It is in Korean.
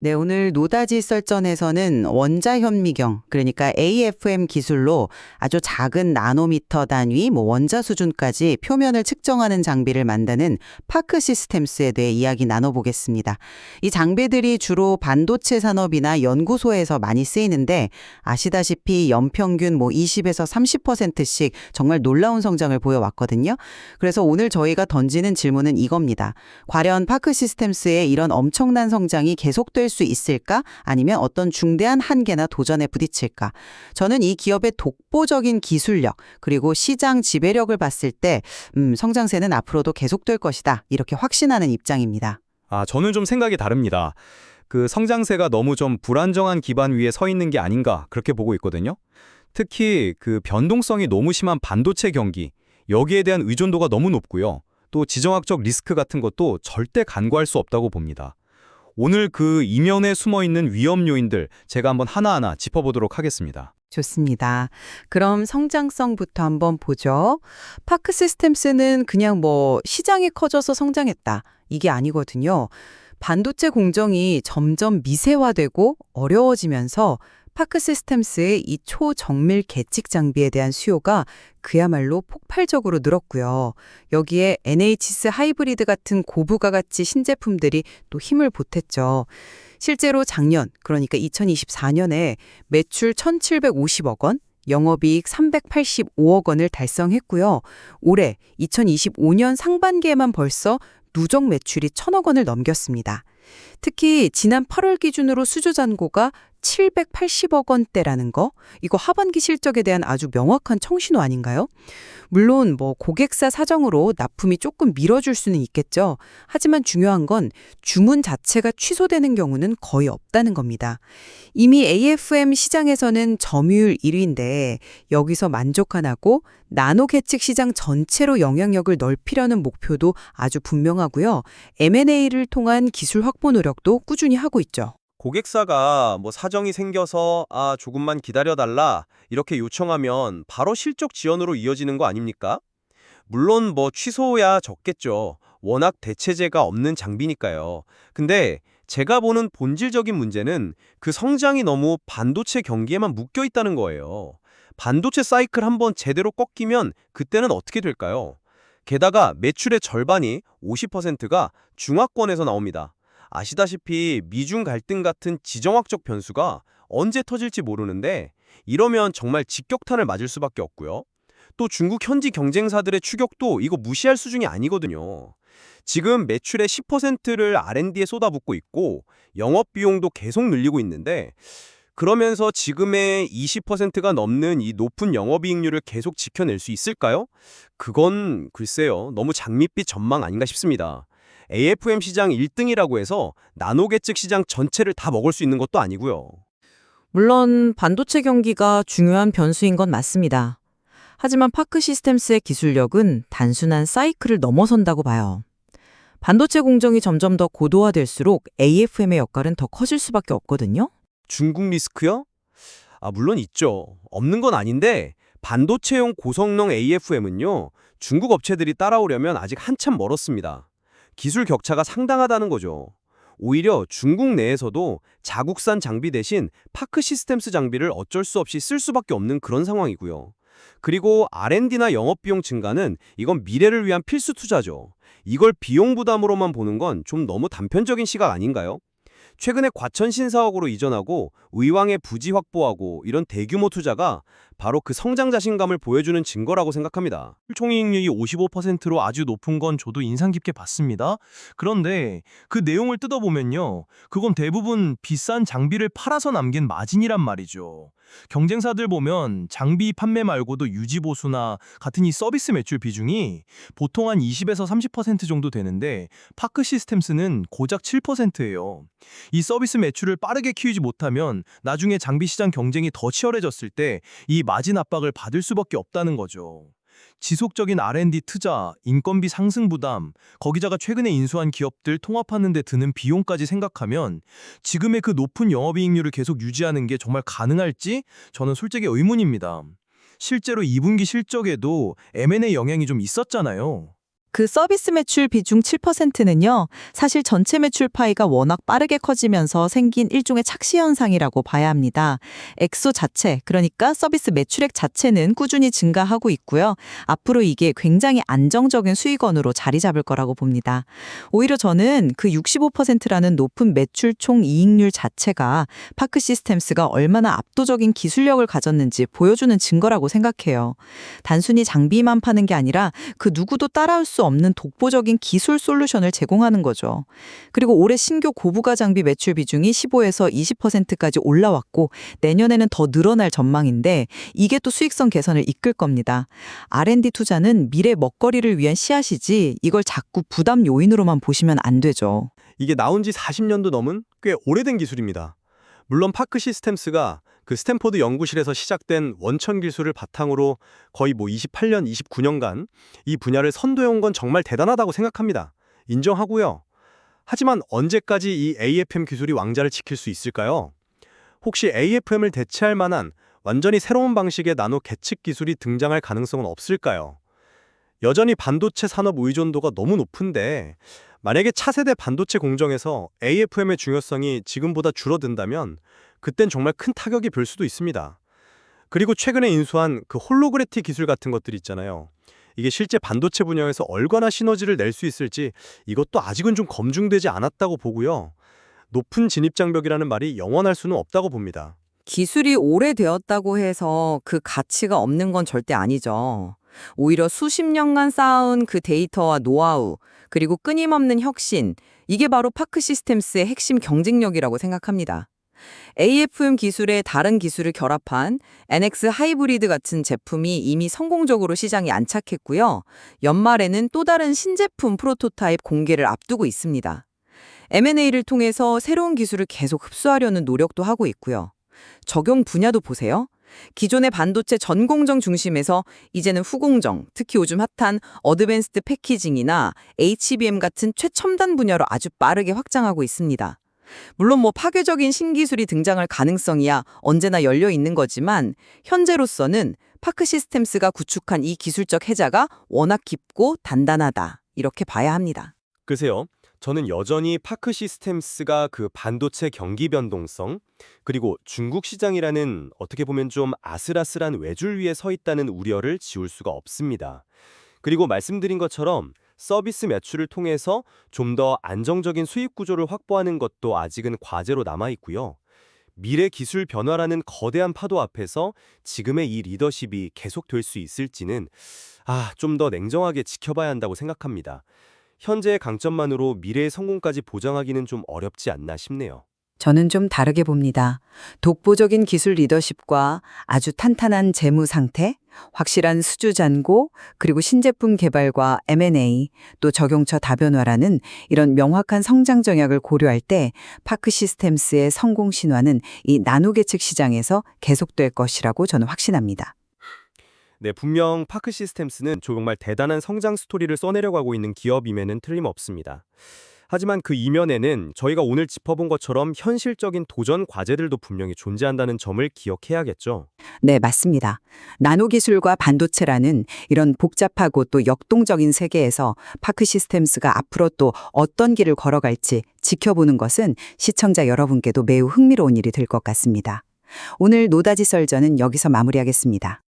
네, 오늘 노다지 썰전에서는 원자현미경, 그러니까 AFM 기술로 아주 작은 나노미터 단위, 원자 수준까지 표면을 측정하는 장비를 만드는 파크 시스템스에 대해 이야기 나눠보겠습니다. 이 장비들이 주로 반도체 산업이나 연구소에서 많이 쓰이는데 아시다시피 연평균 20에서 30%씩 정말 놀라운 성장을 보여왔거든요. 그래서 오늘 저희가 던지는 질문은 이겁니다. 과연 파크 시스템스의 이런 엄청난 성장이 계속될 수 있을까? 아니면 어떤 중대한 한계나 도전에 부딪힐까? 저는 이 기업의 독보적인 기술력 그리고 시장 지배력을 봤을 때 성장세는 앞으로도 계속될 것이다. 이렇게 확신하는 입장입니다. 저는 좀 생각이 다릅니다. 그 성장세가 너무 좀 불안정한 기반 위에 서 있는 게 아닌가 그렇게 보고 있거든요. 특히 그 변동성이 너무 심한 반도체 경기, 여기에 대한 의존도가 너무 높고요. 또 지정학적 리스크 같은 것도 절대 간과할 수 없다고 봅니다. 오늘 그 이면에 숨어있는 위험 요인들 제가 한번 하나하나 짚어보도록 하겠습니다. 좋습니다. 그럼 성장성부터 한번 보죠. 파크 시스템스는 그냥 시장이 커져서 성장했다. 이게 아니거든요. 반도체 공정이 점점 미세화되고 어려워지면서 파크 시스템스의 이 초정밀 계측 장비에 대한 수요가 그야말로 폭발적으로 늘었고요. 여기에 NHS 하이브리드 같은 고부가 가치 신제품들이 또 힘을 보탰죠. 실제로 작년, 그러니까 2024년에 매출 1,750억 원, 영업이익 385억 원을 달성했고요. 올해 2025년 상반기에만 벌써 누적 매출이 1,000억 원을 넘겼습니다. 특히 지난 8월 기준으로 수주 잔고가 780억 원대라는 거, 이거 하반기 실적에 대한 아주 명확한 청신호 아닌가요? 물론 고객사 사정으로 납품이 조금 미뤄질 수는 있겠죠. 하지만 중요한 건 주문 자체가 취소되는 경우는 거의 없다는 겁니다. 이미 AFM 시장에서는 점유율 1위인데 여기서 만족 안 하고 나노 계측 시장 전체로 영향력을 넓히려는 목표도 아주 분명하고요. M&A를 통한 기술 확보 노력도 꾸준히 하고 있죠. 고객사가 사정이 생겨서 조금만 기다려달라 이렇게 요청하면 바로 실적 지연으로 이어지는 거 아닙니까? 물론 취소야 적겠죠. 워낙 대체제가 없는 장비니까요. 근데 제가 보는 본질적인 문제는 그 성장이 너무 반도체 경기에만 묶여 있다는 거예요. 반도체 사이클 한번 제대로 꺾이면 그때는 어떻게 될까요? 게다가 매출의 절반이 50%가 중화권에서 나옵니다. 아시다시피 미중 갈등 같은 지정학적 변수가 언제 터질지 모르는데 이러면 정말 직격탄을 맞을 수밖에 없고요. 또 중국 현지 경쟁사들의 추격도 이거 무시할 수준이 아니거든요. 지금 매출의 10%를 R&D에 쏟아붓고 있고 영업비용도 계속 늘리고 있는데 그러면서 지금의 20%가 넘는 이 높은 영업이익률을 계속 지켜낼 수 있을까요? 그건 글쎄요. 너무 장밋빛 전망 아닌가 싶습니다. AFM 시장 1등이라고 해서 나노계측 시장 전체를 다 먹을 수 있는 것도 아니고요. 물론 반도체 경기가 중요한 변수인 건 맞습니다. 하지만 파크 시스템스의 기술력은 단순한 사이클을 넘어선다고 봐요. 반도체 공정이 점점 더 고도화될수록 AFM의 역할은 더 커질 수밖에 없거든요. 중국 리스크요? 물론 있죠. 없는 건 아닌데 반도체용 고성능 AFM은요. 중국 업체들이 따라오려면 아직 한참 멀었습니다. 기술 격차가 상당하다는 거죠. 오히려 중국 내에서도 자국산 장비 대신 파크 시스템스 장비를 어쩔 수 없이 쓸 수밖에 없는 그런 상황이고요. 그리고 R&D나 영업비용 증가는 이건 미래를 위한 필수 투자죠. 이걸 비용 부담으로만 보는 건 좀 너무 단편적인 시각 아닌가요? 최근에 과천 신사옥으로 이전하고 의왕의 부지 확보하고 이런 대규모 투자가 바로 그 성장 자신감을 보여주는 증거라고 생각합니다. 총이익률이 55%로 아주 높은 건 저도 인상 깊게 봤습니다. 그런데 그 내용을 뜯어보면요. 그건 대부분 비싼 장비를 팔아서 남긴 마진이란 말이죠. 경쟁사들 보면 장비 판매 말고도 유지보수나 같은 이 서비스 매출 비중이 보통 한 20에서 30% 정도 되는데 파크 시스템스는 고작 7%예요. 이 서비스 매출을 빠르게 키우지 못하면 나중에 장비 시장 경쟁이 더 치열해졌을 때 이 마진 압박을 받을 수밖에 없다는 거죠. 지속적인 R&D 투자, 인건비 상승 부담, 거기다가 최근에 인수한 기업들 통합하는 데 드는 비용까지 생각하면 지금의 그 높은 영업이익률을 계속 유지하는 게 정말 가능할지 저는 솔직히 의문입니다. 실제로 2분기 실적에도 M&A 영향이 좀 있었잖아요. 그 서비스 매출 비중 7%는요, 사실 전체 매출 파이가 워낙 빠르게 커지면서 생긴 일종의 착시 현상이라고 봐야 합니다. 액수 자체, 그러니까 서비스 매출액 자체는 꾸준히 증가하고 있고요. 앞으로 이게 굉장히 안정적인 수익원으로 자리 잡을 거라고 봅니다. 오히려 저는 그 65%라는 높은 매출 총 이익률 자체가 파크 시스템스가 얼마나 압도적인 기술력을 가졌는지 보여주는 증거라고 생각해요. 단순히 장비만 파는 게 아니라 그 누구도 따라올 수 없는 독보적인 기술 솔루션을 제공하는 거죠. 그리고 올해 신규 고부가 장비 매출 비중이 15에서 20%까지 올라왔고 내년에는 더 늘어날 전망인데 이게 또 수익성 개선을 이끌 겁니다. R&D 투자는 미래 먹거리를 위한 씨앗이지 이걸 자꾸 부담 요인으로만 보시면 안 되죠. 이게 나온 지 40년도 넘은 꽤 오래된 기술입니다. 물론 파크 시스템스가 그 스탠포드 연구실에서 시작된 원천 기술을 바탕으로 거의 28년, 29년간 이 분야를 선도해온 건 정말 대단하다고 생각합니다. 인정하고요. 하지만 언제까지 이 AFM 기술이 왕자를 지킬 수 있을까요? 혹시 AFM을 대체할 만한 완전히 새로운 방식의 나노 계측 기술이 등장할 가능성은 없을까요? 여전히 반도체 산업 의존도가 너무 높은데 만약에 차세대 반도체 공정에서 AFM의 중요성이 지금보다 줄어든다면 그땐 정말 큰 타격이 별 수도 있습니다. 그리고 최근에 인수한 그 홀로그래틱 기술 같은 것들 있잖아요. 이게 실제 반도체 분야에서 얼마나 시너지를 낼 수 있을지 이것도 아직은 좀 검증되지 않았다고 보고요. 높은 진입장벽이라는 말이 영원할 수는 없다고 봅니다. 기술이 오래되었다고 해서 그 가치가 없는 건 절대 아니죠. 오히려 수십 년간 쌓아온 그 데이터와 노하우, 그리고 끊임없는 혁신, 이게 바로 파크 시스템스의 핵심 경쟁력이라고 생각합니다. AFM 기술에 다른 기술을 결합한 NX 하이브리드 같은 제품이 이미 성공적으로 시장에 안착했고요. 연말에는 또 다른 신제품 프로토타입 공개를 앞두고 있습니다. M&A를 통해서 새로운 기술을 계속 흡수하려는 노력도 하고 있고요. 적용 분야도 보세요. 기존의 반도체 전공정 중심에서 이제는 후공정, 특히 요즘 핫한 어드밴스드 패키징이나 HBM 같은 최첨단 분야로 아주 빠르게 확장하고 있습니다. 물론 파괴적인 신기술이 등장할 가능성이야 언제나 열려 있는 거지만 현재로서는 파크 시스템스가 구축한 이 기술적 해자가 워낙 깊고 단단하다, 이렇게 봐야 합니다. 글쎄요. 저는 여전히 파크 시스템스가 그 반도체 경기 변동성, 그리고 중국 시장이라는 어떻게 보면 좀 아슬아슬한 외줄 위에 서 있다는 우려를 지울 수가 없습니다. 그리고 말씀드린 것처럼 서비스 매출을 통해서 좀 더 안정적인 수익 구조를 확보하는 것도 아직은 과제로 남아 있고요. 미래 기술 변화라는 거대한 파도 앞에서 지금의 이 리더십이 계속될 수 있을지는 좀 더 냉정하게 지켜봐야 한다고 생각합니다. 현재의 강점만으로 미래의 성공까지 보장하기는 좀 어렵지 않나 싶네요. 저는 좀 다르게 봅니다. 독보적인 기술 리더십과 아주 탄탄한 재무 상태, 확실한 수주 잔고, 그리고 신제품 개발과 M&A, 또 적용처 다변화라는 이런 명확한 성장 전략을 고려할 때 파크 시스템스의 성공 신화는 이 나노 계측 시장에서 계속될 것이라고 저는 확신합니다. 네, 분명 파크 시스템스는 정말 대단한 성장 스토리를 써내려고 하고 있는 기업임에는 틀림없습니다. 하지만 그 이면에는 저희가 오늘 짚어본 것처럼 현실적인 도전 과제들도 분명히 존재한다는 점을 기억해야겠죠. 네, 맞습니다. 나노 기술과 반도체라는 이런 복잡하고 또 역동적인 세계에서 파크 시스템스가 앞으로 또 어떤 길을 걸어갈지 지켜보는 것은 시청자 여러분께도 매우 흥미로운 일이 될 것 같습니다. 오늘 노다지 썰전은 여기서 마무리하겠습니다.